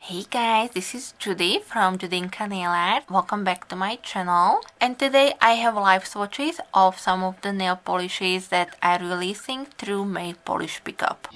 Hey guys, this is Judy from Judita Nail Art. Welcome back to my channel. And today I have live swatches of some of the nail polishes that I'm releasing through my Polish pickup.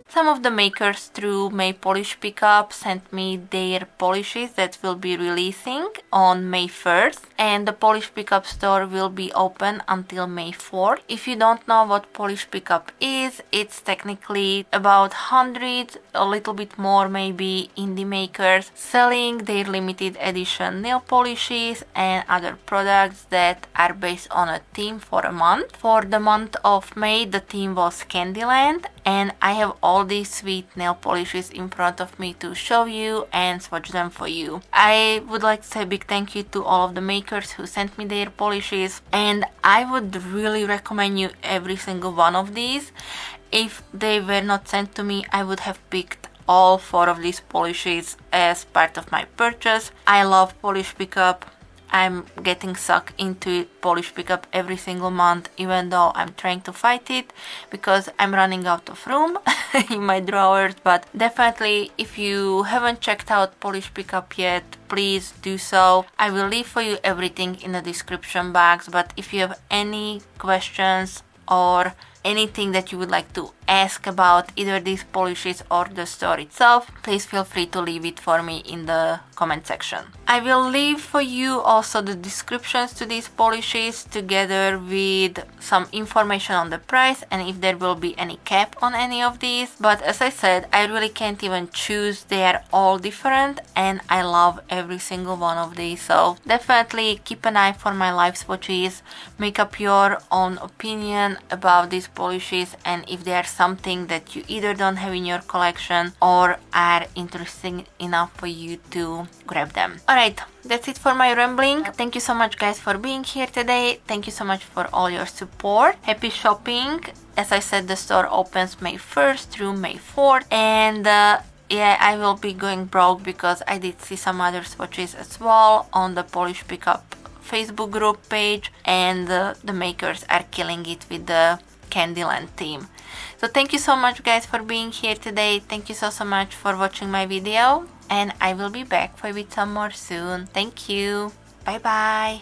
Some of the makers through my Polish pickup sent me their polishes that will be releasing on May 1st, and the Polish pickup store will be open until May 4th. If you don't know what Polish pickup is, it's technically about 100, a little bit more maybe, indie makers selling their limited edition nail polishes and other products that are based on a theme for a month. For the month of May, the theme was Candyland, and I have all these sweet nail polishes in front of me to show you and swatch them for you. I would like to say a big thank you to all of the makers who sent me their polishes, and I would really recommend you every single one of these. If they were not sent to me, I would have picked all 4 of these polishes as part of my purchase. I love Polish pickup. I'm getting sucked into Polish pickup every single month, even though I'm trying to fight it because I'm running out of room in my drawers. But definitely, if you haven't checked out Polish pickup yet, please do so. I will leave for you everything in the description box, but if you have any questions or anything that you would like to ask about either these polishes or the store itself, please feel free to leave it for me in the comment section. I will leave for you also the descriptions to these polishes together with some information on the price and if there will be any cap on any of these. But as I said, I really can't even choose. They are all different and I love every single one of these. So definitely keep an eye for my live swatches. Make up your own opinion about these polishes and if they are something that you either don't have in your collection or are interesting enough for you to grab them. Alright, that's it for my rambling. Thank you so much guys for being here today. Thank you so much for all your support. Happy shopping. As I said, the store opens May 1st through May 4th, and yeah, I will be going broke because I did see some other swatches as well on the Polish pickup Facebook group page, and the makers are killing it with the Candyland theme. So thank you so much guys for being here today. Thank you so much for watching my video, and I will be back with some more soon. Thank you. Bye bye.